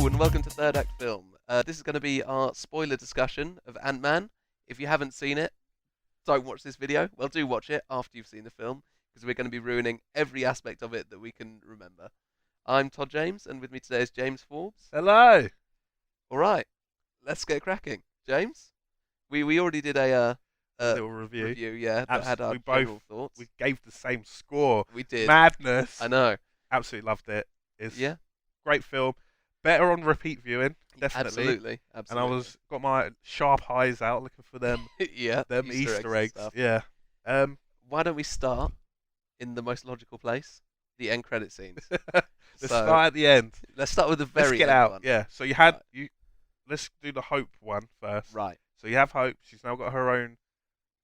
and welcome to Third Act Film. This is going to be our spoiler discussion of Ant-Man. If you haven't seen it, don't watch this video. Well, do watch it after you've seen the film, because we're going to be ruining every aspect of it that we can remember. I'm Todd James, and with me today is James Forbes. Hello. All right, let's get cracking. James, we already did a Little review. yeah, that had our We general thoughts. We gave the same score. We did. Madness. I know. Absolutely loved it. It's Yeah, great film. Better on repeat viewing, definitely. absolutely. And I got my sharp eyes out looking for them yeah, them Easter eggs. and stuff. Yeah. Why don't we start in the most logical place, the end credit scenes? Let's start at the end. Let's start with the Let's very get end out. one. Yeah. So you had you. Let's do the Hope one first. Right. So you have Hope. She's now got her own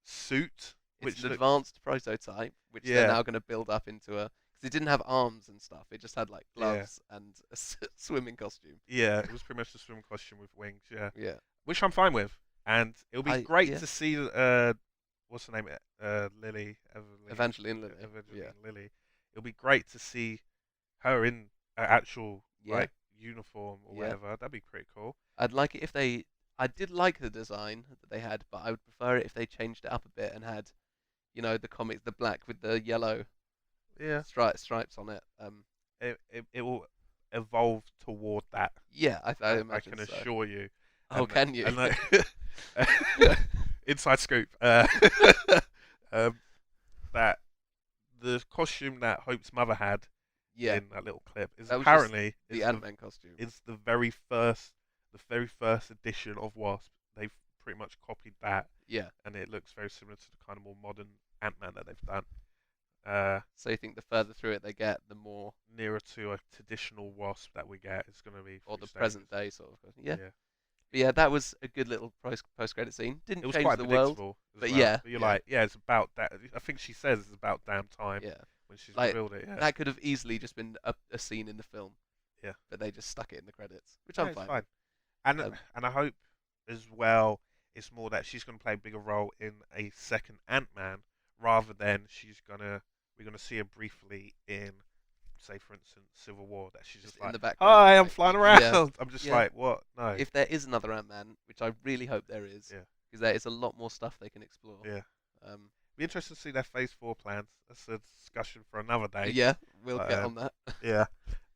suit, It's which an looks advanced prototype, which they're now going to build up into a. Because it didn't have arms and stuff. It just had like gloves and a swimming costume. yeah, it was pretty much a swim costume with wings. Yeah. Yeah. Which I'm fine with, and it'll be great yeah. to see. What's her name? Lily. Evangeline Lilly. Evangeline Yeah. Lilly. It'll be great to see her in an actual Yeah. like uniform or Yeah. whatever. That'd be pretty cool. I'd like it if they. I did like the design that they had, but I would prefer it if they changed it up a bit and had, the comics, the black with the yellow Yeah. stripes on it. It will evolve toward that. Yeah, I I imagine can so. assure you. Oh, And- can you? and, like, inside scoop. That the costume that Hope's mother had yeah, in that little clip is That was just apparently the is Ant-Man costume. it's the very first edition of Wasp. They've pretty much copied that, Yeah. and it looks very similar to the kind of more modern Ant-Man that they've done. So you think the further through it they get, the more, Nearer to a traditional Wasp that we get is going to be or through the present stages. day sort of person. Yeah. Yeah. But yeah, that was a good little post-credit scene. Didn't It was change quite the world, predictable, as but well. yeah, But you're yeah. like, yeah, it's about that. I think she says it's about damn time yeah. when she's Like, revealed it. Yeah, That could have easily just been a scene in the film. Yeah. But they just stuck it in the credits, which yeah, I'm it's fine. fine. And Um, and I hope as well it's more that she's going to play a bigger role in a second Ant-Man rather than we're gonna see her briefly in, say for instance, Civil War. That she's just in like, the background. hi, I'm like, flying yeah. around. I'm just Yeah. like, what? No. If there is another Ant-Man, which I really hope there is, Yeah. because there is a lot more stuff they can explore. Yeah. Um, Be interested to see their Phase 4 plans. That's a discussion for another day. yeah, we'll But, get on that. Yeah.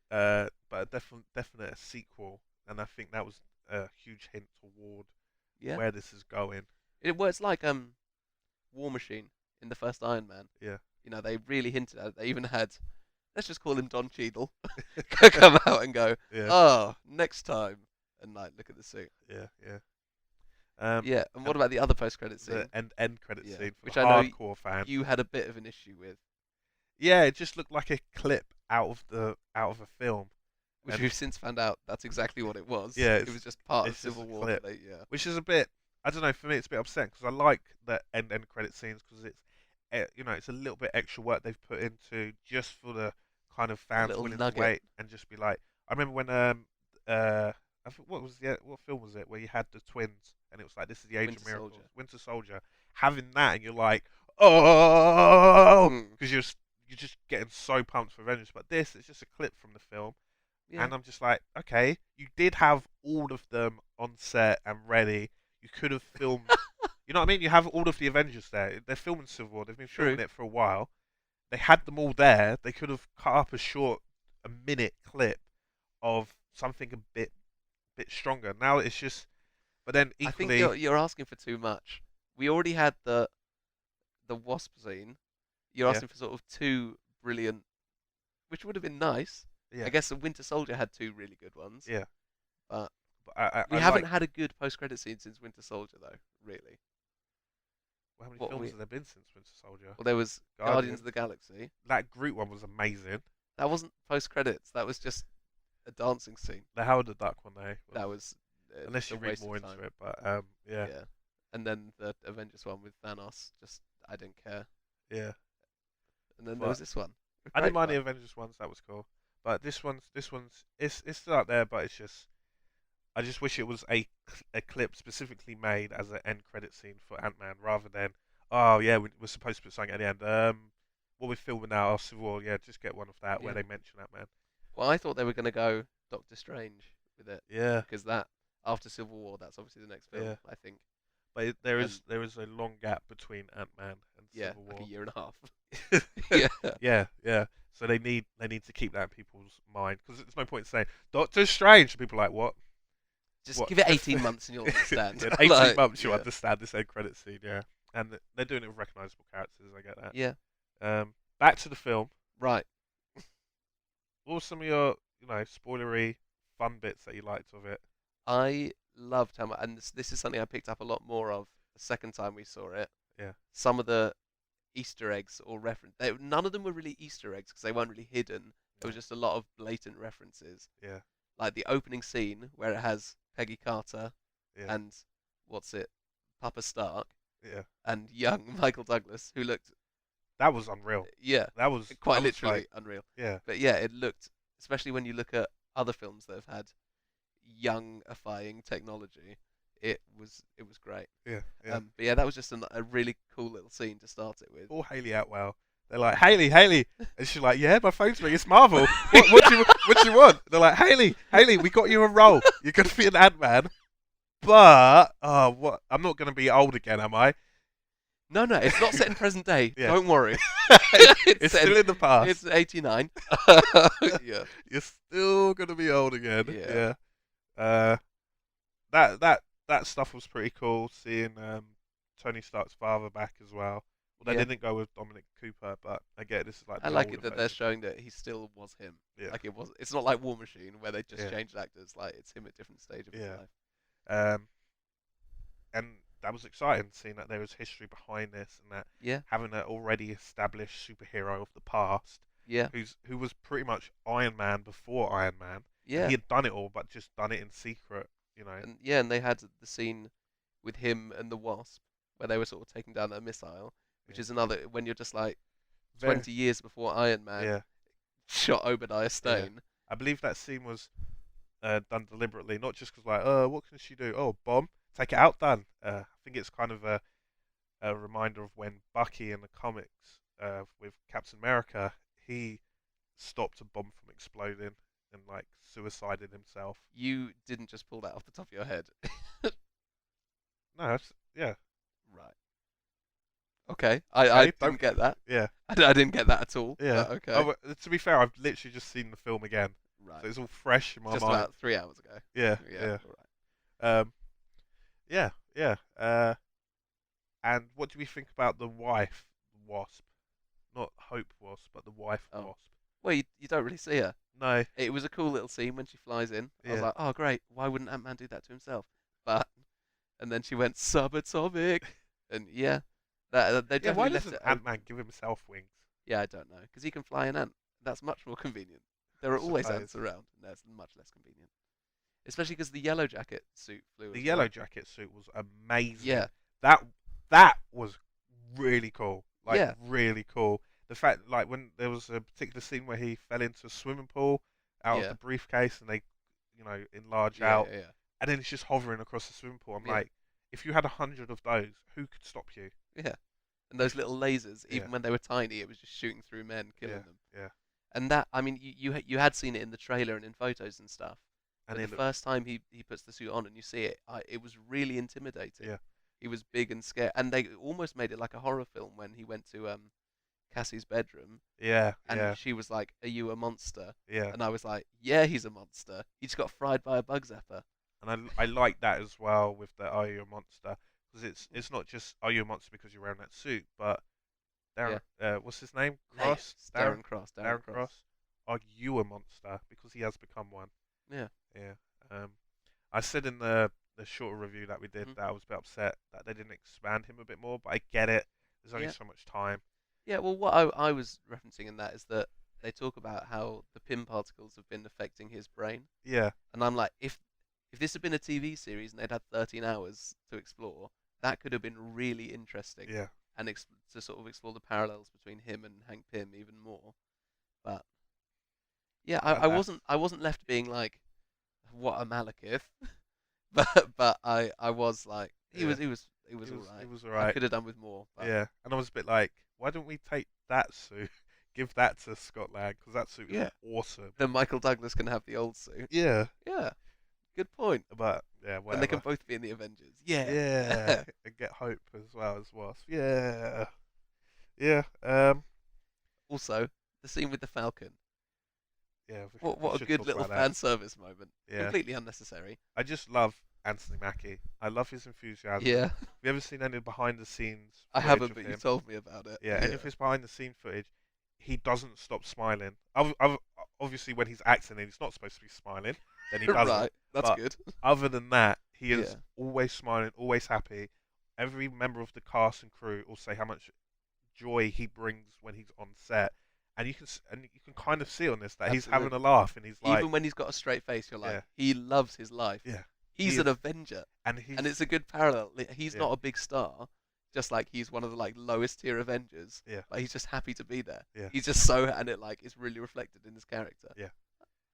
But a definite sequel, and I think that was a huge hint toward Yeah. where this is going. It's like War Machine in the first Iron Man. Yeah. They really hinted at it. They even had, let's just call him Don Cheadle, come out and go, Yeah. oh, next time, and like look at the suit. Yeah. Yeah. Yeah, and what and about the other post-credit scene? the end credit Yeah, scene for which the I know hardcore fan. You had a bit of an issue with, Yeah, it just looked like a clip out of a film, which And- we've since found out that's exactly what it was. Yeah, it was just part of it's just Civil a War. clip. Yeah, which is a bit. I don't know. For me, it's a bit upsetting because I like the end credit scenes because it's it's a little bit extra work they've put into just for the kind of fans little willing nugget. to wait and just be like. I remember when I think what film was it where you had the twins and it was like this is the age Winter of miracles, Soldier. Winter Soldier. Having that and you're like, oh, Mm. because you're just getting so pumped for Avengers. But this, it's just a clip from the film. yeah. And I'm just like, okay, you did have all of them on set and ready. You could have filmed, you know what I mean? You have all of the Avengers there. They're filming Civil War. They've been filming True. it for a while. They had them all there. They could have cut up a minute clip of something a bit stronger. Now it's just, but then I think equally, you're asking for too much. We already had the Wasp scene. You're Yeah. asking for sort of two brilliant, which would have been nice. yeah, I guess the Winter Soldier had two really good ones. yeah. But But I we I haven't like, had a good post-credit scene since Winter Soldier, though. Really. how many what films we- have there been since Winter Soldier? Well, there was Guardians of the Galaxy. That Groot one was amazing. That wasn't post-credits. That was just a dancing scene. The Howard the Duck one, though. That was Unless a you read waste more of into time. it, but yeah, Yeah. And then the Avengers one with Thanos. Just I didn't care. yeah. And then But there was this one. I didn't Great mind the fun. Avengers ones. That was cool. But this one's it's still out there, but it's just I just wish it was a clip specifically made as an end credit scene for Ant-Man rather than oh yeah we're supposed to put something at the end. What we're filming now, Civil War, yeah, just get one of that where Yeah. they mention Ant-Man. Well, I thought they were going to go Doctor Strange with it Yeah, because that after Civil War, that's obviously the next film, yeah. I think. But And there is a long gap between Ant-Man and yeah, Civil like a War. year and a half. Yeah, Yeah, yeah. So they need to keep that in people's mind because there's no point in saying Doctor Strange. People are like what? just What? give it 18 months and you'll understand. In 18 Like, months, you yeah, understand this end credit scene. Yeah, and they're doing it with recognizable characters. I get that. yeah, Back to the film. right. What were some of your spoilery fun bits that you liked of it? I loved how much, and this is something I picked up a lot more of the second time we saw it. Yeah, Some of the Easter eggs or reference, none of them were really Easter eggs because they weren't really hidden. There yeah, was just a lot of blatant references, yeah, like the opening scene where it has Peggy Carter yeah, and what's it, Papa Stark yeah. and young Michael Douglas, who looked, That was unreal. yeah, That quite was literally like unreal. yeah, But yeah, it looked, especially when you look at other films that have had youngifying technology, it was great. yeah, yeah. But yeah, that was just a really cool little scene to start it with. Or Haley Atwell. They're like, Haley, and she's like, yeah, my phone's ringing. It's Marvel. What do you want? They're like, Haley, we got you a role. You're gonna be an Ant-Man, but what? I'm not gonna be old again, am I? No, it's not set in present day. Yeah. Don't worry. It's still in the past. It's 89. Yeah. You're still gonna be old again. Yeah. Yeah. That stuff was pretty cool. Seeing Tony Stark's father back as well. Well, they Yeah. didn't go with Dominic Cooper, but I get this is like I the like older it that they're version. showing that he still was him. Yeah. Like it's not like War Machine where they just Yeah. changed actors. Like it's him at different stage of his Yeah. life. Um, and that was exciting seeing that there was history behind this and that Yeah. having an already established superhero of the past Yeah. who was pretty much Iron Man before Iron Man. Yeah. And he had done it all, but just done it in secret. And they had the scene with him and the Wasp where they were sort of taking down a missile, which Yeah. is another when you're just like Very- 20 years before Iron Man yeah. shot Obadiah Stane. I believe that scene was done deliberately, not just because like, what can she do? Oh, bomb, take it out, done. I think it's kind of a reminder of when Bucky in the comics with Captain America, he stopped a bomb from exploding and like suicided himself. You didn't just pull that off the top of your head. No, yeah, Right. Okay. I Okay, didn't get that. yeah, I didn't get that at all. yeah. But okay. Oh, but to be fair, I've literally just seen the film again, Right. so it's all fresh in my Just mind. about 3 hours ago. Yeah, Yeah. yeah. All right. Yeah, yeah. And what do we think about the wife wasp? Not Hope Wasp, but the wife Oh. wasp. Well, you don't really see her. No, It was a cool little scene when she flies in. I was Yeah. like, oh great, why wouldn't Ant-Man do that to himself? But and then she went subatomic, and yeah, they yeah. definitely Why left doesn't it. Ant-Man give himself wings? Yeah, I don't know, because he can fly an ant. That's much more convenient. There are I always suppose. ants around, and that's much less convenient. Especially because the yellow jacket suit flew. The as yellow well. jacket suit was amazing. Yeah, That was really cool. Like Yeah. really cool. The fact like when there was a particular scene where he fell into a swimming pool out Yeah. of the briefcase and they enlarge yeah, out yeah, yeah. and then it's just hovering across the swimming pool. I'm Yeah. like, if you had 100 of those, who could stop you? Yeah. And those little lasers, even Yeah. when they were tiny, it was just shooting through men, killing Yeah, them. yeah. And that, I mean, you had seen it in the trailer and in photos and stuff. And But it the looked, first time he puts the suit on and you see it, it was really intimidating. Yeah. He was big and scared, and they almost made it like a horror film when he went to Cassie's bedroom, yeah, and yeah, she was like, "Are you a monster?" yeah. And I was like, "Yeah, he's a monster. He just got fried by a bug zapper." And I like that as well with the Are You a Monster? Because it's not just Are You a Monster because you're wearing that suit, but Darren, what's his name? Cross? Darren Cross. Darren Cross. Are you a monster? Because he has become one. Yeah. Yeah. I said in the shorter review that we did Mhm. that I was a bit upset that they didn't expand him a bit more, but I get it. There's only Yeah. so much time. Yeah. Well, what I was referencing in that is that they talk about how the pim particles have been affecting his brain, Yeah. and I'm like, if this had been a TV series and they'd had 13 hours to explore, that could have been really interesting. Yeah. And to sort of explore the parallels between him and Hank Pym even more. But yeah, And I wasn't left being like, what a Malekith, but I was like, he Yeah. was It alright. It was I alright. could have done with more. But Yeah. And I was a bit like, why don't we take that suit, give that to Scott Lang? Because that suit is Yeah. awesome. Then Michael Douglas can have the old suit. Yeah. Yeah, Good point. But yeah, And they can whatever. both be in the Avengers. Yeah. Yeah, and get Hope as well as Wasp. Yeah, yeah, Also, the scene with the Falcon. yeah. We What a should good talk little about that. fan service moment. Yeah, Completely unnecessary. I just love Anthony Mackie. I love his enthusiasm. Yeah. Have you ever seen any behind the scenes I footage haven't, of but you him? told me about it. Yeah, any of his behind the scene footage, he doesn't stop smiling. Obviously, when he's acting and he's not supposed to be smiling, then he doesn't. Right. That's But good. other than that, he is Yeah. always smiling, always happy. Every member of the cast and crew will say how much joy he brings when he's on set, and you can kind of see on this that he's having a Absolutely. laugh, and he's like, Even when he's got a straight face, you're like, yeah, he loves his life. yeah, He's he an is, Avenger. and And it's a good parallel. He's yeah, not a big star, just like he's one of the like lowest tier Avengers. yeah, But he's just happy to be there. yeah, He's just so, and it like is really reflected in his character. yeah.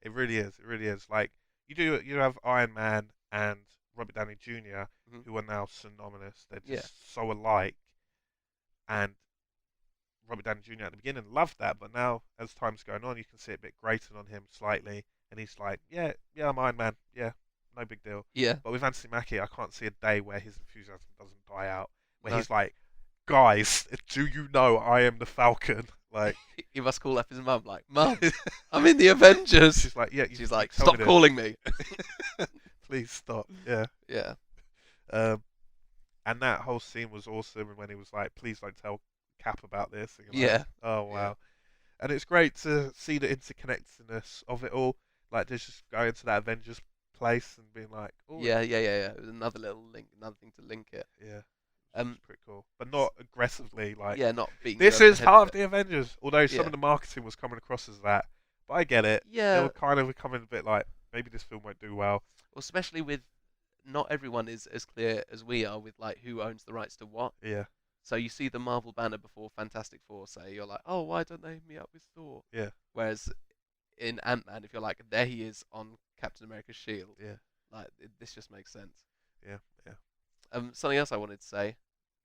It really is. It really is. Like you have Iron Man and Robert Downey Jr., Hmm. who are now synonymous. They're Yeah. just so alike, and Robert Downey Jr. at the beginning loved that, but now as time's going on, you can see it a bit grating on him slightly, and he's like, yeah, yeah, I'm Iron Man, yeah, no big deal. Yeah. But with Anthony Mackie, I can't see a day where his enthusiasm doesn't die out. Where No. he's like, guys, do you know I am the Falcon? Like, He must call up his mum, like, Mum, I'm in the Avengers. she's like, yeah, She's like, tell me stop this. calling me. Please stop. Yeah. Yeah. Um, and that whole scene was awesome. And when he was like, please don't tell Cap about this. And you're like, Yeah. oh, Yeah. wow. And it's great to see the interconnectedness of it all. Like, just going to that Avengers place and being like, oh, Yeah. It was another little link, another thing to link it. yeah. Um, It's pretty cool. But not aggressively, like, yeah, not being. this is part of the Avengers. Although some Yeah. of the marketing was coming across as that. But I get it. They Yeah. were kind of becoming a bit like, maybe this film won't do well. Especially with not everyone is as clear as we are with like who owns the rights to what. Yeah. So you see the Marvel banner before Fantastic Four, say you're like, oh, why don't they meet up with Thor? Yeah. Whereas in Ant-Man, if you're like, there he is on Captain America's shield, Yeah. like this just makes sense. Yeah. Yeah. Something else I wanted to say,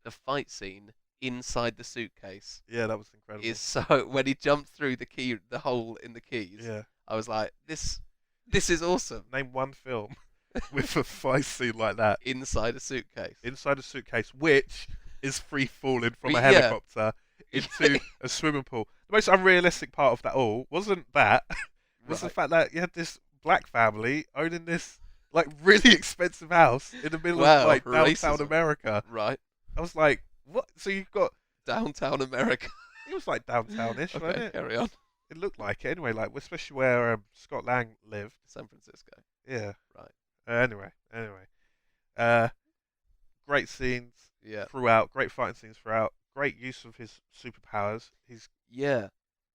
the fight scene inside the suitcase Yeah, that was incredible. is so when he jumped through the hole in the keys. Yeah. I was like, this is awesome. Name one film with a fight scene like that Inside a suitcase. inside a suitcase, which is free falling from a Yeah. helicopter into a swimming pool. The most unrealistic part of that all wasn't that. Was the Right. fact that you had this black family owning this like really expensive house in the middle Wow, of like downtown racism. America. Right. I was like, what? So you've got Downtown America. it was like downtownish, wasn't Okay, it? carry on. It looked like it anyway, like especially where Scott Lang lived. San Francisco. Yeah. Right. Anyway. Uh, great scenes Yeah. throughout. Great fighting scenes throughout. Great use of his superpowers. He's Yeah.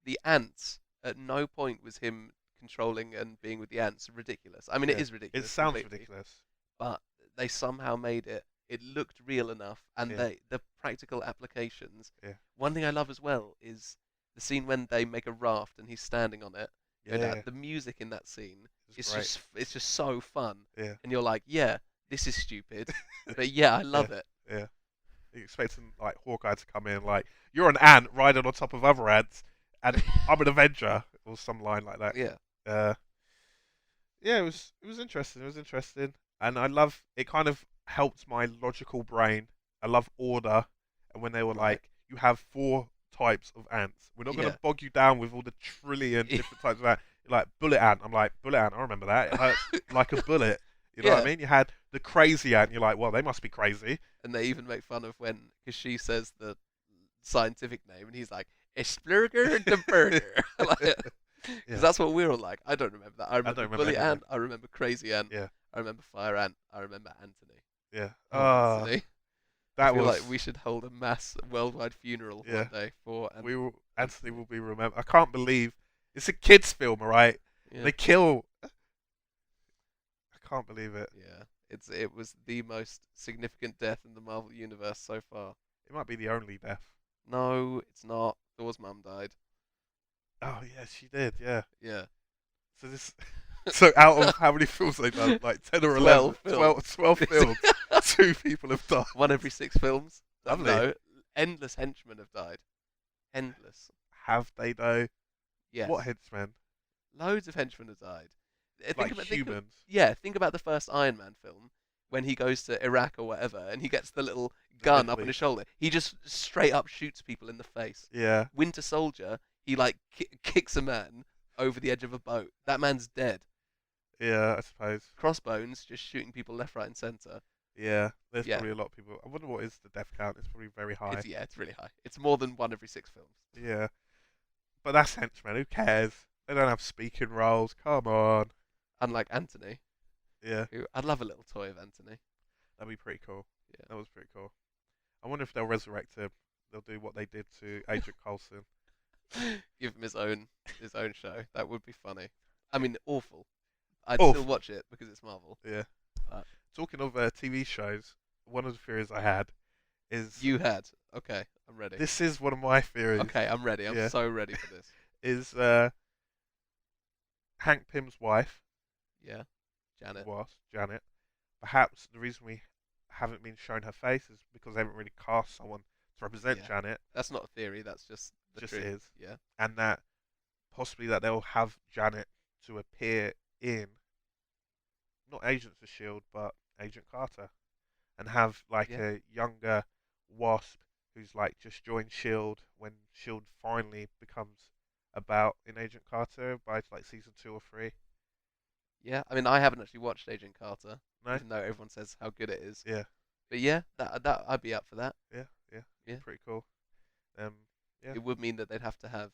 The ants, at no point was him controlling and being with the ants ridiculous. I mean, it Yeah. is ridiculous. it sounds completely, ridiculous. But they somehow made it. It looked real enough, and Yeah. the practical applications. Yeah. One thing I love as well is the scene when they make a raft and he's standing on it. Yeah, yeah. The music in that scene It's is great. it's just so fun. Yeah. And you're like, yeah, this is stupid, but yeah, I love it. Yeah. You're expecting like Hawkeye to come in like you're an ant riding on top of other ants, and I'm an Avenger or some line like that. Yeah. Yeah, it was interesting. It was interesting, and I love it. Kind of helped my logical brain. I love order, and when they were Right. like, you have 4 types of ants. We're not going Yeah. to bog you down with all the trillion different types of ants. You're like bullet ant. I'm like bullet ant. I remember that. It hurts like a bullet. You know what I Yeah. mean? You had the crazy ant. You're like, well, they must be crazy. And they even make fun of when, because she says the scientific name, and he's like, Esplurger the burger. Because Yeah. that's what we're all like. I don't remember that. I remember remember Bully anything. Ant. I remember Crazy Ant. Yeah. I remember Fire Ant. I remember Anthony. Yeah. Oh, Anthony. I That feel was. like we should hold a mass worldwide funeral Yeah. one day for Ant. We will. Anthony will be remembered. I can't believe it's a kids' film, all right? Yeah. They kill. I can't believe it. Yeah. It was the most significant death in the Marvel universe so far. It might be the only death. No, it's not. Thor's mum died. Oh yeah, she did. Yeah. Yeah. So this. So out of how many films they've done, like 10 or 11, 12 films, 2 people have died. One every 6 films. Lovely. No, endless henchmen have died. Endless. Have they though? Yes. What henchmen? Loads of henchmen have died. like about humans. think about the first Iron Man film when he goes to Iraq or whatever, and he gets the little The gun up Middle on his East. shoulder. He just straight up shoots people in the face. Yeah, Winter Soldier, he like kicks a man over the edge of a boat. That man's dead. yeah, I suppose. Crossbones just shooting people left, right, and center. Yeah, there's Yeah, probably a lot of people. I wonder what is the death count. It's probably very high. it's really high. It's more than one every 6 films. Yeah, but that's henchmen. Who cares? They don't have speaking roles. Come on. Unlike Anthony, Yeah, who I'd love a little toy of Anthony. that'd be pretty cool. Yeah. That was pretty cool. I wonder if they'll resurrect him. They'll do what they did to Agent Coulson. Give him his own show. That would be funny. I mean, awful. I'd Awful. still watch it because it's Marvel. Yeah. But Talking of TV shows, one of the theories I had is you had. Okay, I'm ready. this is one of my theories. Okay, I'm ready. I'm Yeah. so ready for this. Is Hank Pym's wife, Yeah, Janet. Janet. Perhaps the reason we haven't been shown her face is because they haven't really cast someone to represent Yeah. Janet. That's not a theory. That's just the Just truth. is. Yeah. And that possibly that they'll have Janet to appear in not Agents of Shield but Agent Carter, and have like Yeah. a younger Wasp who's like just joined Shield when Shield finally becomes about in Agent Carter by like season 2 or 3. Yeah. I mean, I haven't actually watched Agent Carter, No? even though everyone says how good it is. Yeah, But yeah, that I'd be up for that. yeah. Yeah. Pretty cool. Yeah. It would mean that they'd have to have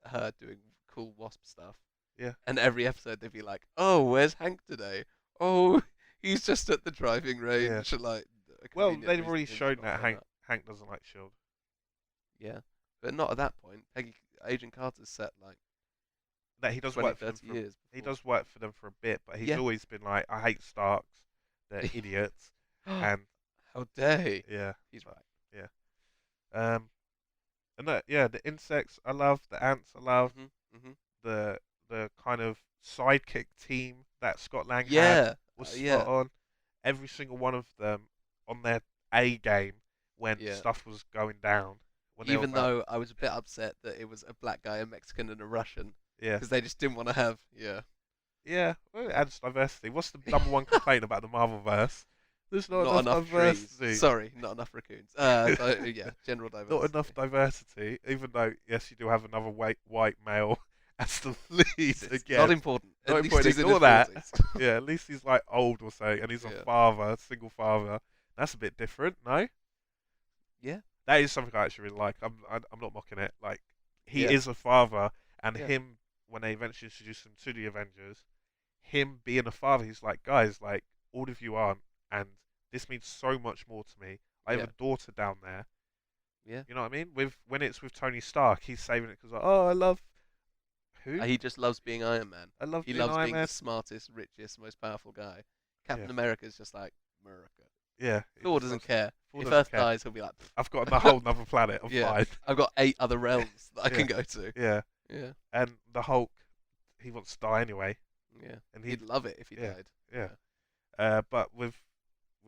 her doing cool Wasp stuff. Yeah. And every episode they'd be like, "Oh, where's Hank today? Oh, he's just at the driving range." Like, a Well, convenient they've reason already for him to shown not that turn up. Hank doesn't like Shield. Yeah, but not at that point. Agent Carter's set like That he does 20, work for them 30 for years. he before. does work for them for a bit, but he's Yeah. always been like, I hate Starks, they're idiots, and How dare he? yeah, He's right. and the insects I love, the ants I love, hmm the kind of sidekick team that Scott Lang had Yeah. was spot yeah. on. Every single one of them on their A game when Yeah. stuff was going down. When they were Even about- though I was a bit upset that it was a black guy, a Mexican, and a Russian, yeah, because they just didn't want to have. Yeah. well, it adds diversity. What's the number one complaint about the Marvel verse? There's not, Not enough enough diversity. trees. Sorry, not enough raccoons. Yeah, general diversity. Not enough diversity, even though yes, you do have another white male as the lead It's again. not important. Not At least important, he's in ignore his that. 40s. Yeah, at least he's like old or something, and he's a Yeah. father, single father. That's a bit different, no? Yeah. That is something I actually really like. I'm not mocking it. Like he Yeah. is a father, and Yeah. him when they eventually introduce him to the Avengers, him being a father, he's like, guys, like all of you aren't, and this means so much more to me. I have Yeah. a daughter down there. Yeah. You know what I mean? When it's with Tony Stark, he's saving it because like, oh, I love who? He just loves being Iron Man. I love He being loves Iron being Man. the smartest, richest, most powerful guy. Captain Yeah. America's just like America. Yeah. Thor he doesn't loves- care. Thor If doesn't Earth care. dies, he'll be like, "Pfft, I've got a whole another planet. I'm Yeah. fine. I've got 8 other realms that I Yeah. can go to. Yeah. Yeah. And the Hulk, he wants to die anyway. Yeah. And He'd love it if he yeah. died. Yeah. But with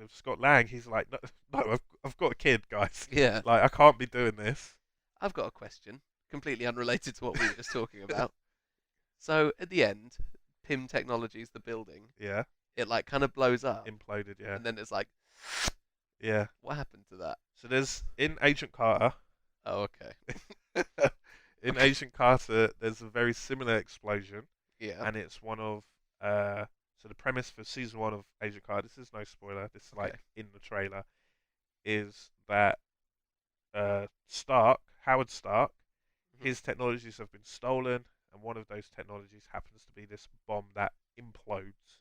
Scott Lang, he's like, no, I've got a kid, guys. Yeah. Like, I can't be doing this. I've got a question, completely unrelated to what we were just talking about. So at the end, Pym Technologies, the building, Yeah. it like kind of blows up, Imploded. Yeah. and then it's like, Yeah. what happened to that? So there's in Agent Carter. Oh, okay. In Agent Carter, there's a very similar explosion, Yeah. and it's one of so the premise for season 1 of Agent Carter. This is no spoiler. This is like Okay. in the trailer. Is that Howard Stark, Mhm. his technologies have been stolen, and one of those technologies happens to be this bomb that implodes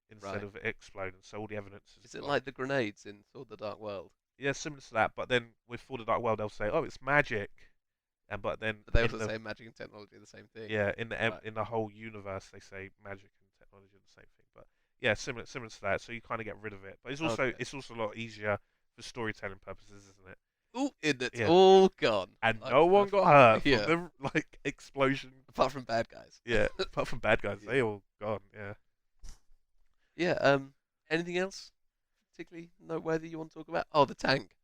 instead Right. of it exploding. So all the evidence is Is it gone. like the grenades in Thor: The Dark World? Yeah, similar to that, but then with For the Dark World, they'll say, "Oh, it's magic," but then But they in also the, say magic and technology are the same thing. yeah, in the Right. in the whole universe, they say magic and technology are the same thing. But yeah, similar to that. So you kind of get rid of it, but Okay. it's also a lot easier for storytelling purposes, isn't it? Ooh, it's Yeah. all gone. And Like, no one got hurt Yeah. from the like explosion. apart from bad guys. Yeah, apart from bad guys, Yeah. they all gone. Yeah. Yeah. Anything else particularly noteworthy you want to talk about? Oh, the tank.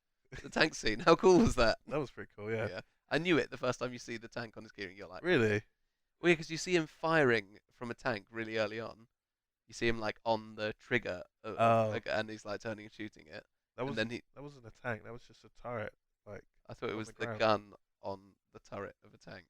The tank scene. How cool was that? That was pretty cool. Yeah. I knew it the first time you see the tank on the screen. You're like, Really? Well, yeah, because you see him firing from a tank really early on. You see him like on the trigger Oh, and he's like turning and shooting it, that and then wasn't he. that wasn't a tank. That was just a turret, like I thought it on was the the ground. gun on the turret of a tank.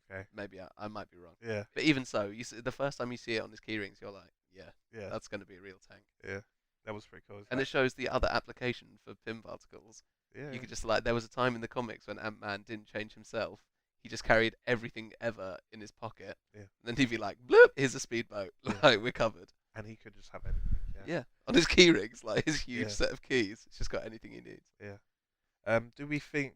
Okay. Maybe I might be wrong. Yeah. But even so, you see, the first time you see it on his keyrings, you're like, yeah, Yeah. that's going to be a real tank. Yeah. That was pretty cool. It's And it like, shows the other application for pin particles. yeah. You could just like there was a time in the comics when Ant-Man didn't change himself. He just carried everything ever in his pocket. Yeah. And then he'd be like, bloop, here's a speedboat. Yeah. Like, we're covered. And he could just have anything. Yeah. Yeah. On his key rings, like his huge Yeah. set of keys. It's just got anything he needs. Yeah. Do we think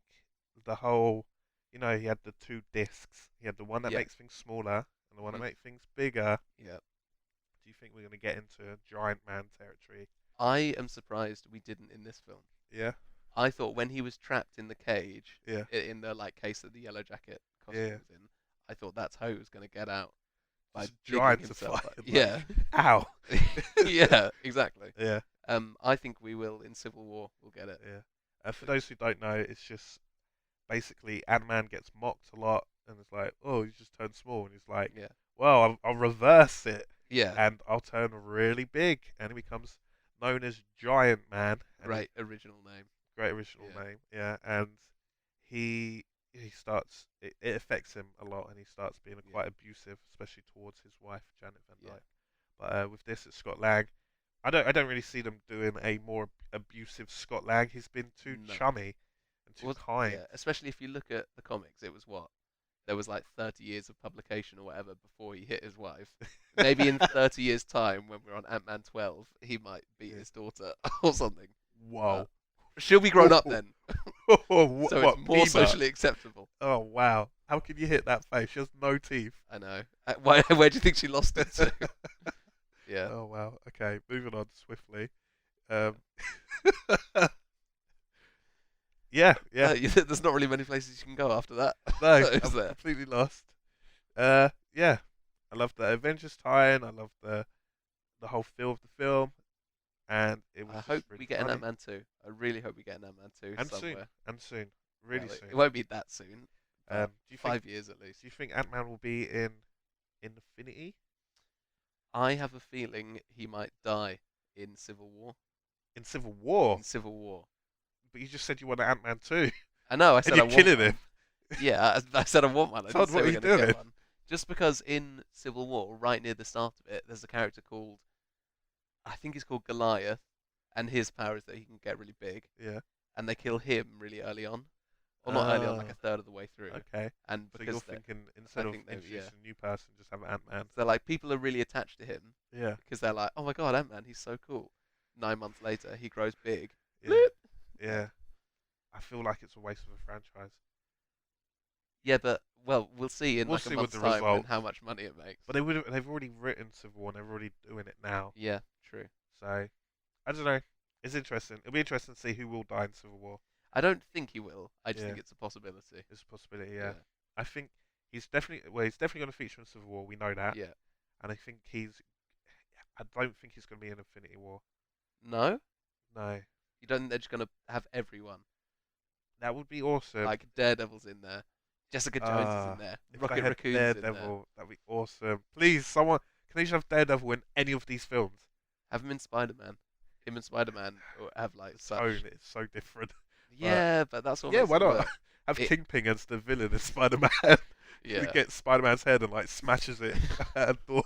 the whole, he had the two discs. He had the one that Yeah. makes things smaller and the one Mhm. that makes things bigger. Yeah. Do you think we're going to get into giant man territory? I am surprised we didn't in this film. Yeah. I thought when he was trapped in the cage, Yeah. in the like case that the yellow jacket costume Yeah. was in, I thought that's how he was going to get out by Just digging giant to himself fight up. and, Yeah. Ow. Yeah, exactly. Yeah. I think we will in Civil War. We'll get it. Yeah. For those who don't know, it's just basically Ant-Man gets mocked a lot, and it's like, oh, he's just turned small, and he's like, Yeah. well, I'll reverse it, Yeah. and I'll turn really big, and he becomes known as Giant Man. And Great original name. great original Yeah. name, yeah, and he starts it affects him a lot, and he starts being Yeah. quite abusive, especially towards his wife Janet Van Yeah. Dyne. But with this, it's Scott Lang. I don't really see them doing a more abusive Scott Lang. He's been too No. chummy and too Well, kind. yeah, especially if you look at the comics, it was what? There was like 30 years of publication or whatever before he hit his wife. Maybe in 30 years' time, when we're on Ant-Man 12, he might beat Yeah. his daughter or something. Whoa. She'll be grown up then, what, so what, it's more Peanut? socially acceptable. Oh wow! How can you hit that face? She has no teeth. I know. Where do you think she lost it to? Yeah. Oh wow. Okay, moving on swiftly. Um, yeah. There's not really many places you can go after that. No, Is I'm there? completely lost. Yeah. I love the Avengers tie-in. I love the whole feel of the film, and it was I just hope really we get an funny. Ant-Man 2. I really hope we get an Ant-Man 2 And somewhere. soon, really Well, soon. It won't be that soon. Do you think 5 years at least. do you think Ant-Man will be in Infinity? I have a feeling he might die in Civil War. In Civil War? In Civil War. But you just said you want an Ant-Man too. I know. I And said you're I want killing one. him. Yeah, I said I want one. I Todd, didn't say what we're are you gonna doing? get one. Just because in Civil War, right near the start of it, there's a character called, I think he's called Goliath, and his power is that he can get really big, Yeah. and they kill him really early on, or not early on, like a third of the way through. Okay. And So because you're they're, thinking instead of think they- introducing yeah. a new person, just have Ant-Man. they're like people are really attached to him Yeah. because they're like, oh my god, Ant-Man, he's so cool. 9 months later, he grows big. Yeah. Bloop. Yeah. I feel like it's a waste of a franchise. Yeah, but well, we'll see in We'll like see a what month's the time and results. how much money it makes. But they've already written Civil War and they're already doing it now. Yeah, true. So I don't know. It's interesting. It'll be interesting to see who will die in Civil War. I don't think he will. I just Yeah. think it's a possibility. It's a possibility, yeah. I think he's definitely going to feature in Civil War. We know that. Yeah. And I don't think he's going to be in Infinity War. No? No. You don't think they're just going to have everyone? That would be awesome. Like Daredevil's in there. Jessica Jones is in there. If they Rocket had Raccoon's in there. Daredevil, that'd be awesome. Please, someone, can they just have Daredevil in any of these films? Have him in Spider-Man. Him and Spider-Man have like The such... tone is so different. Yeah, but that's what Yeah, makes why it not? work. Have It- Kingpin as the villain in Spider-Man. He Yeah. gets Spider-Man's head and like smashes it at a door.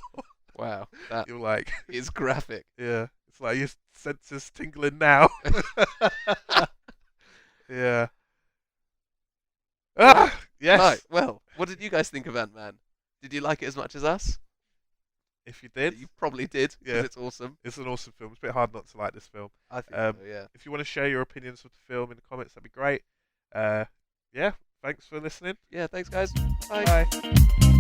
Wow. That You're like, is graphic. yeah. It's like your senses tingling now. Yeah. Ah, yes. Right, well, what did you guys think of Ant-Man? Did you like it as much as us? If you did, You probably did, because Yeah. it's awesome. it's an awesome film. It's a bit hard not to like this film. I think Um, so, yeah. If you want to share your opinions of the film in the comments, that'd be great. Yeah. Thanks for listening. Yeah, thanks guys. Bye. Bye.